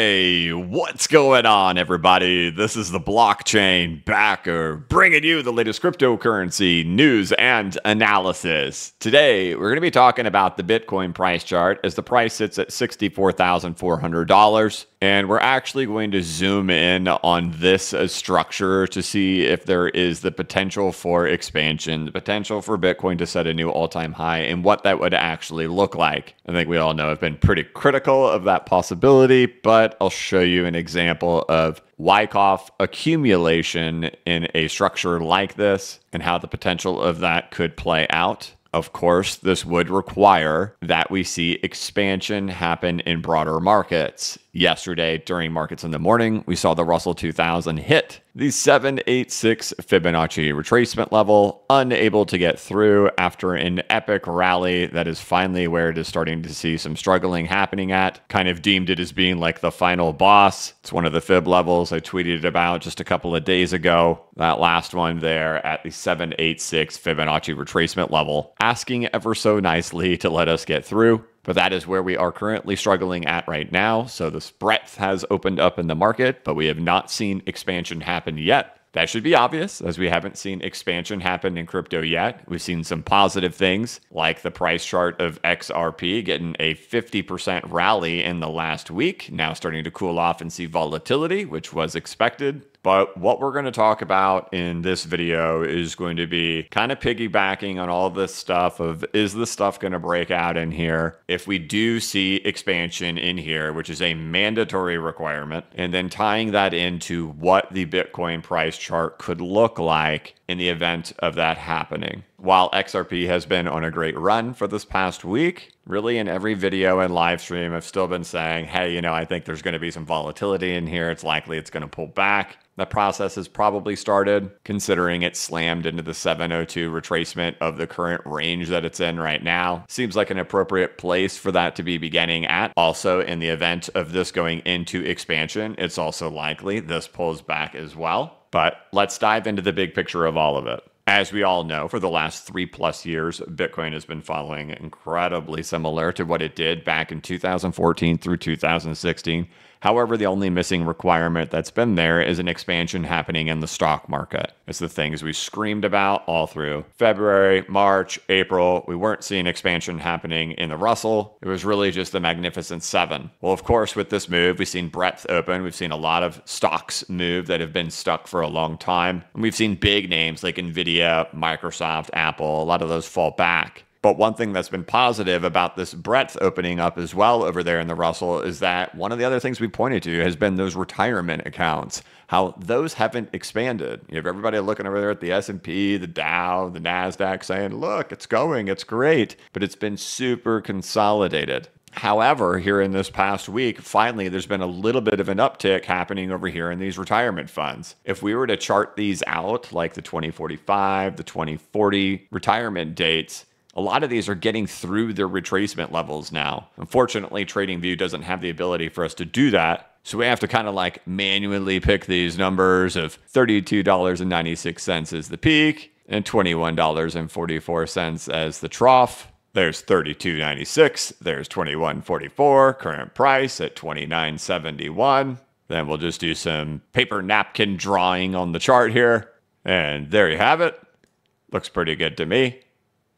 Hey, what's going on, everybody? This is the blockchain backer bringing you the latest cryptocurrency news and analysis. Today, we're going to be talking about the Bitcoin price chart as the price sits at $64,400. And we're actually going to zoom in on this structure to see if there is the potential for expansion, the potential for Bitcoin to set a new all-time high, and what that would actually look like. I think we all know I've been pretty critical of that possibility, but I'll show you an example of Wyckoff accumulation in a structure like this and how the potential of that could play out. Of course, this would require that we see expansion happen in broader markets. Yesterday, during markets in the morning, we saw the Russell 2000 hit the 786 Fibonacci retracement level, unable to get through after an epic rally. That is finally where it is starting to see some struggling happening at. Kind of deemed it as being like the final boss. It's one of the fib levels I tweeted about just a couple of days ago. That last one there at the 786 Fibonacci retracement level, asking ever so nicely to let us get through. But that is where we are currently struggling at right now. So this breadth has opened up in the market, but we have not seen expansion happen yet. That should be obvious, as we haven't seen expansion happen in crypto yet. We've seen some positive things, like the price chart of XRP getting a 50% rally in the last week, now starting to cool off and see volatility, which was expected. But what we're going to talk about in this video is going to be kind of piggybacking on all this stuff of, is this stuff going to break out in here? If we do see expansion in here, which is a mandatory requirement, and then tying that into what the Bitcoin price chart could look like in the event of that happening. While XRP has been on a great run for this past week, really in every video and live stream, I've still been saying, hey, I think there's going to be some volatility in here. It's likely it's going to pull back. That process has probably started, considering it slammed into the 702 retracement of the current range that it's in right now. Seems like an appropriate place for that to be beginning at. Also, in the event of this going into expansion, it's also likely this pulls back as well. But let's dive into the big picture of all of it. As we all know, for the last 3+ years, Bitcoin has been following incredibly similar to what it did back in 2014 through 2016. However, the only missing requirement that's been there is an expansion happening in the stock market. It's the things we screamed about all through February, March, April. We weren't seeing expansion happening in the Russell. It was really just the Magnificent Seven. Well, of course, with this move, we've seen breadth open. We've seen a lot of stocks move that have been stuck for a long time. And we've seen big names like Nvidia, Microsoft, Apple, a lot of those fall back. But one thing that's been positive about this breadth opening up as well over there in the Russell is that one of the other things we pointed to has been those retirement accounts, how those haven't expanded. You have everybody looking over there at the S&P, the Dow, the NASDAQ saying, look, it's going, it's great, but it's been super consolidated. However, here in this past week, finally, there's been a little bit of an uptick happening over here in these retirement funds. If we were to chart these out, like the 2045, the 2040 retirement dates, a lot of these are getting through their retracement levels now. Unfortunately, TradingView doesn't have the ability for us to do that. So we have to kind of like manually pick these numbers of $32.96 as the peak and $21.44 as the trough. There's $32.96. There's $21.44. Current price at $29.71. Then we'll just do some paper napkin drawing on the chart here. And there you have it. Looks pretty good to me.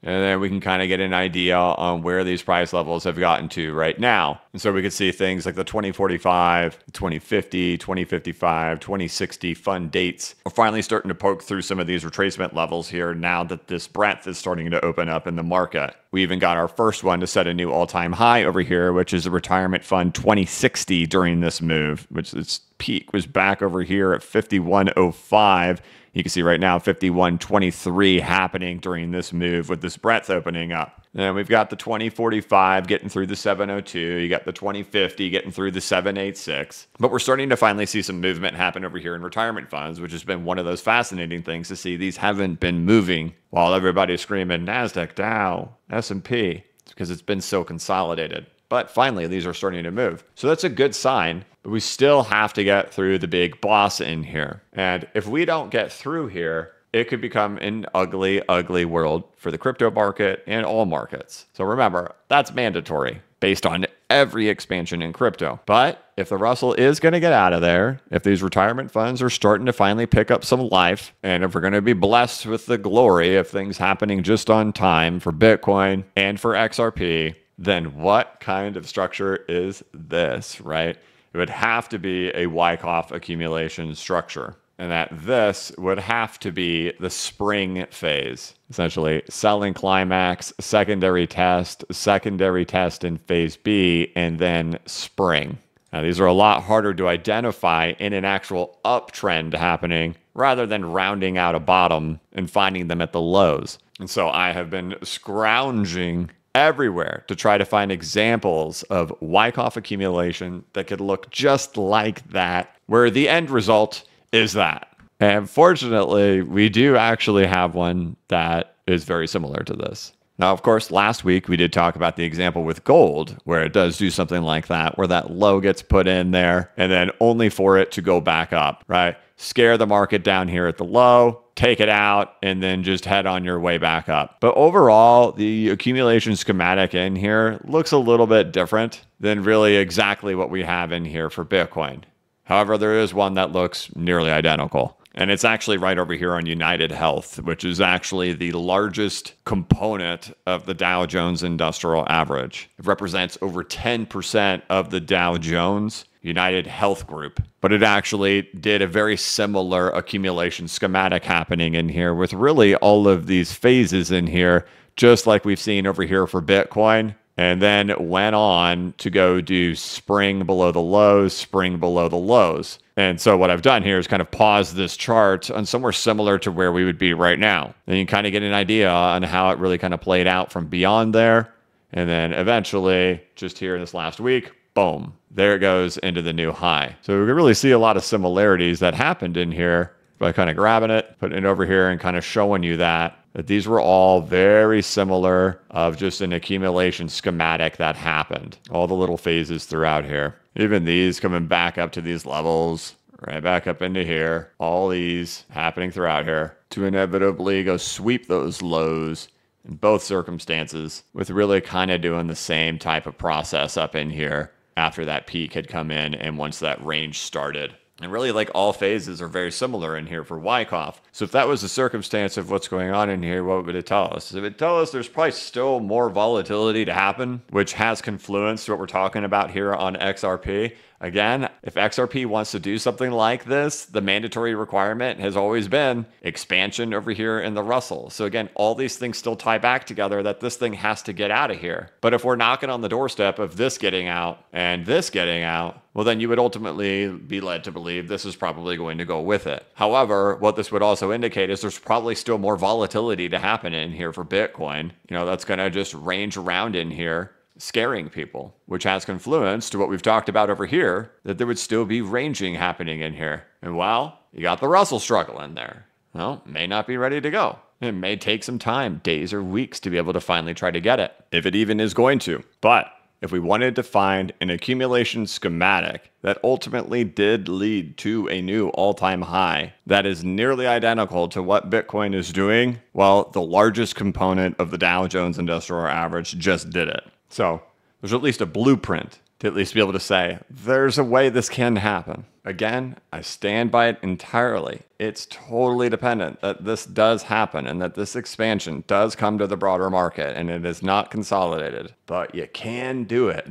And then we can kind of get an idea on where these price levels have gotten to right now. And so we could see things like the 2045, 2050, 2055, 2060 fund dates are finally starting to poke through some of these retracement levels here now that this breadth is starting to open up in the market. We even got our first one to set a new all-time high over here, which is the retirement fund 2060 during this move, which its peak was back over here at 5105. You can see right now 51.23 happening during this move with this breadth opening up. And we've got the 2045 getting through the 702. You got the 2050 getting through the 786. But we're starting to finally see some movement happen over here in retirement funds, which has been one of those fascinating things to see. These haven't been moving while everybody's screaming NASDAQ, Dow, S&P. It's because it's been so consolidated. But finally, these are starting to move. So that's a good sign, but we still have to get through the big boss in here. And if we don't get through here, it could become an ugly, ugly world for the crypto market and all markets. So remember, that's mandatory. based on every expansion in crypto. But if the Russell is going to get out of there, if these retirement funds are starting to finally pick up some life, and if we're going to be blessed with the glory of things happening just on time for Bitcoin and for XRP, then what kind of structure is this, right? It would have to be a Wyckoff accumulation structure. And that this would have to be the spring phase. Essentially, selling climax, secondary test in phase B, and then spring. Now, these are a lot harder to identify in an actual uptrend happening rather than rounding out a bottom and finding them at the lows. And so I have been scrounging everywhere to try to find examples of Wyckoff accumulation that could look just like that, where the end result is that. And fortunately, we do actually have one that is very similar to this. Now, of course, last week we did talk about the example with gold, where it does do something like that, where that low gets put in there and then only for it to go back up, right? Scare the market down here at the low, take it out, and then just head on your way back up. But overall, the accumulation schematic in here looks a little bit different than really exactly what we have in here for Bitcoin. However, there is one that looks nearly identical. And it's actually right over here on United Health, which is actually the largest component of the Dow Jones Industrial Average. It represents over 10% of the Dow Jones United Health Group. But it actually did a very similar accumulation schematic happening in here with really all of these phases in here, just like we've seen over here for Bitcoin. And then went on to go do spring below the lows, spring below the lows. And so what I've done here is kind of pause this chart on somewhere similar to where we would be right now. And you can kind of get an idea on how it really kind of played out from beyond there. And then eventually, just here in this last week, boom, there it goes into the new high. So we can really see a lot of similarities that happened in here by kind of grabbing it, putting it over here and kind of showing you that these were all very similar of just an accumulation schematic that happened. All the little phases throughout here. Even these coming back up to these levels, right back up into here. All these happening throughout here to inevitably go sweep those lows in both circumstances with really kind of doing the same type of process up in here after that peak had come in and once that range started. And really, like, all phases are very similar in here for Wyckoff. So if that was the circumstance of what's going on in here, what would it tell us? It would tell us there's probably still more volatility to happen, which has confluence to what we're talking about here on XRP. Again, if XRP wants to do something like this, the mandatory requirement has always been expansion over here in the Russell. So again, all these things still tie back together that this thing has to get out of here. But if we're knocking on the doorstep of this getting out and this getting out, well, then you would ultimately be led to believe this is probably going to go with it. However, what this would also indicate is there's probably still more volatility to happen in here for Bitcoin. You know, that's going to just range around in here, scaring people, which has confluence to what we've talked about over here, that there would still be ranging happening in here. And well, you got the Russell struggling there. Well, may not be ready to go. It may take some time, days or weeks, to be able to finally try to get it, if it even is going to. But if we wanted to find an accumulation schematic that ultimately did lead to a new all-time high that is nearly identical to what Bitcoin is doing, well, the largest component of the Dow Jones Industrial Average just did it. So there's at least a blueprint to at least be able to say, there's a way this can happen. Again, I stand by it entirely. It's totally dependent that this does happen and that this expansion does come to the broader market and it is not consolidated. But you can do it.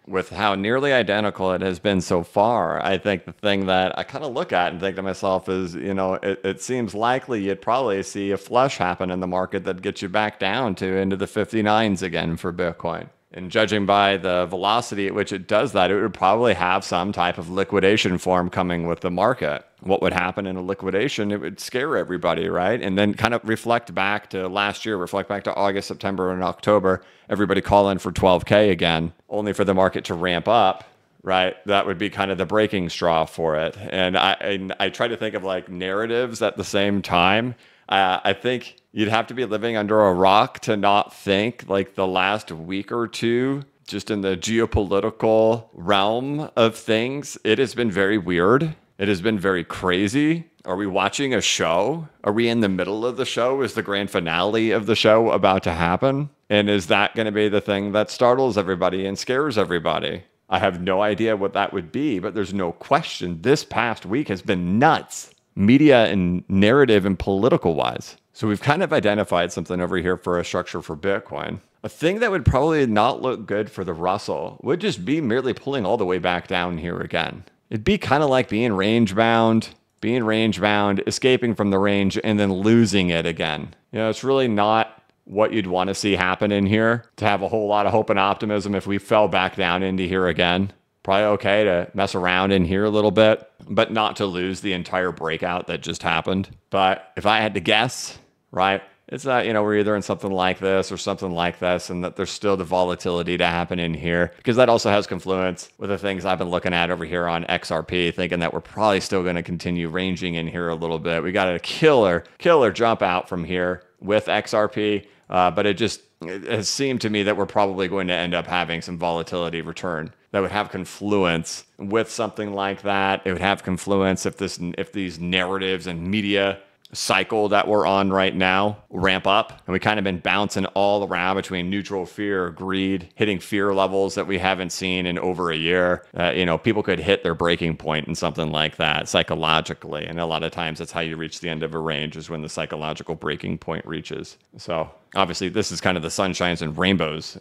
With how nearly identical it has been so far, I think the thing that I kind of look at and think to myself is, you know, it seems likely you'd probably see a flush happen in the market that gets you back down to into the 59s again for Bitcoin. And judging by the velocity at which it does that, it would probably have some type of liquidation form coming with the market. What would happen in a liquidation? It would scare everybody, right? And then kind of reflect back to last year, reflect back to August, September, and October, everybody call in for 12K again, only for the market to ramp up, right? That would be kind of the breaking straw for it. And I try to think of like narratives at the same time. I think you'd have to be living under a rock to not think like the last week or two, just in the geopolitical realm of things, it has been very weird. It has been very crazy. Are we watching a show? Are we in the middle of the show? Is the grand finale of the show about to happen? And is that going to be the thing that startles everybody and scares everybody? I have no idea what that would be, but there's no question this past week has been nuts, media and narrative and political wise. So we've kind of identified something over here for a structure for Bitcoin. A thing that would probably not look good for the Russell would just be merely pulling all the way back down here again. It'd be kind of like being range bound, escaping from the range, and then losing it again. You know, it's really not what you'd want to see happen in here, to have a whole lot of hope and optimism if we fell back down into here again. Probably okay to mess around in here a little bit, but not to lose the entire breakout that just happened. But if I had to guess, right, it's that, you know, we're either in something like this or something like this, and that there's still the volatility to happen in here, because that also has confluence with the things I've been looking at over here on XRP, thinking that we're probably still going to continue ranging in here a little bit. We got a killer jump out from here with XRP, but it has seemed to me that we're probably going to end up having some volatility return that would have confluence with something like that. It would have confluence if these narratives and media cycle that we're on right now ramp up, and we kind of been bouncing all around between neutral fear, greed, hitting fear levels that we haven't seen in over a year. You know, people could hit their breaking point in something like that psychologically, and a lot of times that's how you reach the end of a range, is when the psychological breaking point reaches. So obviously this is kind of the sunshines and rainbows.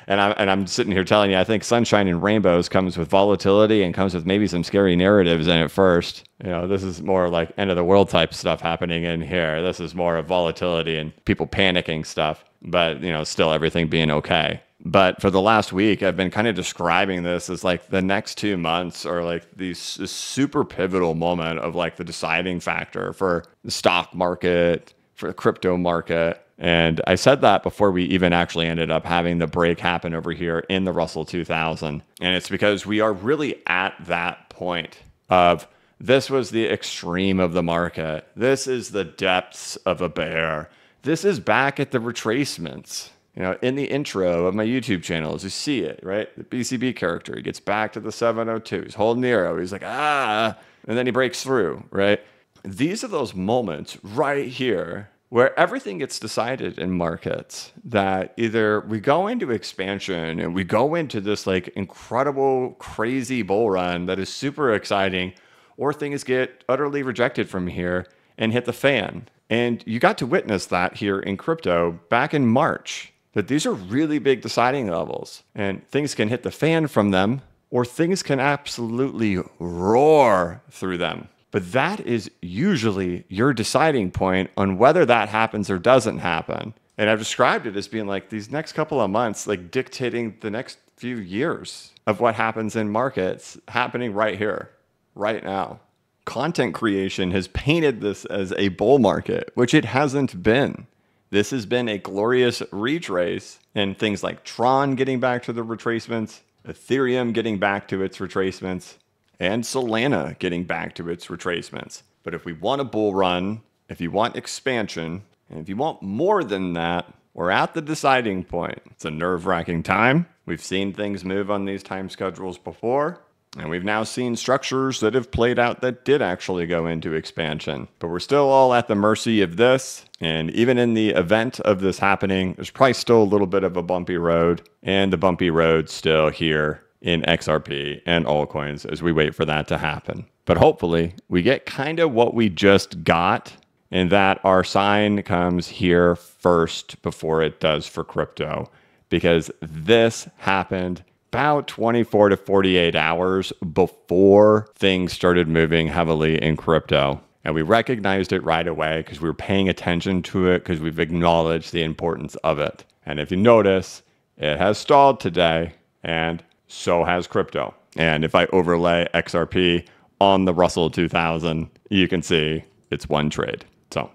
And I'm sitting here telling you, I think sunshine and rainbows comes with volatility and comes with maybe some scary narratives in it first. You know, this is more like end of the world type stuff happening in here. This is more of volatility and people panicking stuff, but, you know, still everything being okay. But for the last week, I've been kind of describing this as like the next 2 months are like this super pivotal moment of like the deciding factor for the stock market, for the crypto market. And I said that before we even actually ended up having the break happen over here in the Russell 2000. And it's because we are really at that point of, this was the extreme of the market. This is the depths of a bear. This is back at the retracements. You know, in the intro of my YouTube channel, as you see it, right? The BCB character, he gets back to the 702. He's holding the arrow. He's like, and then he breaks through, right? These are those moments right here where everything gets decided in markets, that either we go into expansion and we go into this like incredible, crazy bull run that is super exciting, or things get utterly rejected from here and hit the fan. And you got to witness that here in crypto back in March, that these are really big deciding levels, and things can hit the fan from them, or things can absolutely roar through them. But that is usually your deciding point on whether that happens or doesn't happen. And I've described it as being like these next couple of months, like dictating the next few years of what happens in markets happening right here, right now. Content creation has painted this as a bull market, which it hasn't been. This has been a glorious retrace, and things like Tron getting back to the retracements, Ethereum getting back to its retracements, and Solana getting back to its retracements. But if we want a bull run, if you want expansion, and if you want more than that, we're at the deciding point. It's a nerve-wracking time. We've seen things move on these time schedules before, and we've now seen structures that have played out that did actually go into expansion. But we're still all at the mercy of this. And even in the event of this happening, there's probably still a little bit of a bumpy road. And the bumpy road's still here in XRP and altcoins as we wait for that to happen. But hopefully we get kind of what we just got, and that our sign comes here first before it does for crypto, because this happened about 24 to 48 hours before things started moving heavily in crypto. And we recognized it right away because we were paying attention to it, because we've acknowledged the importance of it. And if you notice, it has stalled today, and so has crypto. And if I overlay XRP on the Russell 2000, you can see it's one trade. So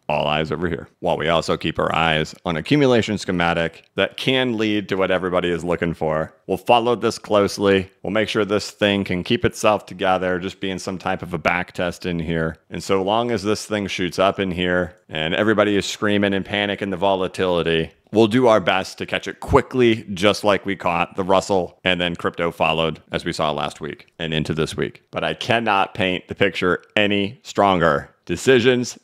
all eyes over here. While we also keep our eyes on accumulation schematic that can lead to what everybody is looking for. We'll follow this closely. We'll make sure this thing can keep itself together, just being some type of a back test in here. And so long as this thing shoots up in here and everybody is screaming and panicking the volatility, we'll do our best to catch it quickly, just like we caught the Russell, and then crypto followed, as we saw last week and into this week. But I cannot paint the picture any stronger. Decisions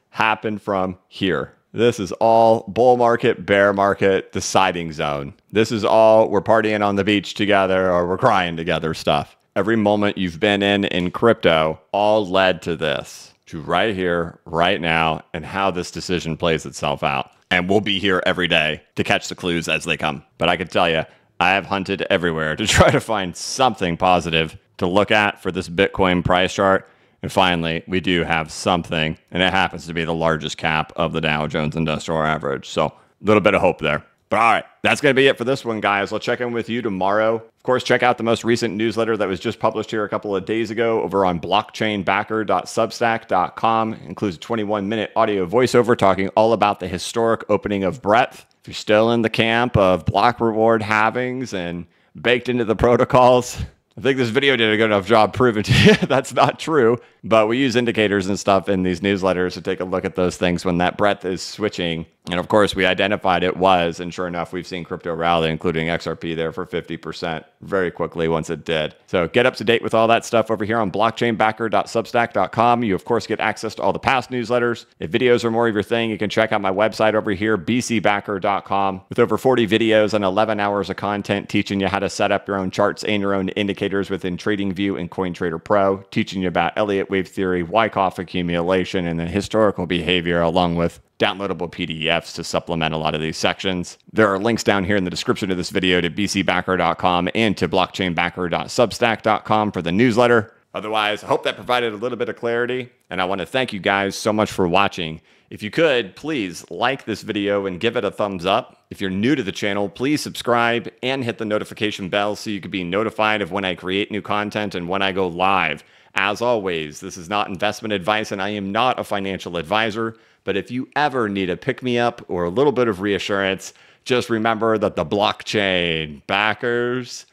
happen from here. This is all bull market, bear market, deciding zone. This is all we're partying on the beach together or we're crying together stuff. Every moment you've been in crypto all led to this, to right here, right now, and how this decision plays itself out. And we'll be here every day to catch the clues as they come. But I can tell you, I have hunted everywhere to try to find something positive to look at for this Bitcoin price chart. And finally, we do have something, and it happens to be the largest cap of the Dow Jones Industrial Average. So a little bit of hope there. But all right, that's going to be it for this one, guys. I'll check in with you tomorrow. Of course, check out the most recent newsletter that was just published here a couple of days ago over on blockchainbacker.substack.com. It includes a 21-minute audio voiceover talking all about the historic opening of breadth. If you're still in the camp of block reward halvings and baked into the protocols, I think this video did a good enough job proving to you that's not true, but we use indicators and stuff in these newsletters to take a look at those things when that breadth is switching. And of course, we identified it was, and sure enough, we've seen crypto rally, including XRP there for 50% very quickly once it did. So get up to date with all that stuff over here on blockchainbacker.substack.com. You, of course, get access to all the past newsletters. If videos are more of your thing, you can check out my website over here, bcbacker.com, with over 40 videos and 11 hours of content teaching you how to set up your own charts and your own indicators within TradingView and CoinTrader Pro, teaching you about Elliott wave theory, Wyckoff accumulation, and then historical behavior, along with downloadable PDFs to supplement a lot of these sections. There are links down here in the description of this video to bcbacker.com and to blockchainbacker.substack.com for the newsletter. Otherwise, I hope that provided a little bit of clarity, and I want to thank you guys so much for watching. If you could, please like this video and give it a thumbs up. If you're new to the channel, please subscribe and hit the notification bell so you can be notified of when I create new content and when I go live. As always, this is not investment advice and I am not a financial advisor. But if you ever need a pick-me-up or a little bit of reassurance, just remember that the blockchain backers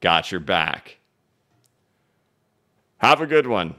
got your back. Have a good one.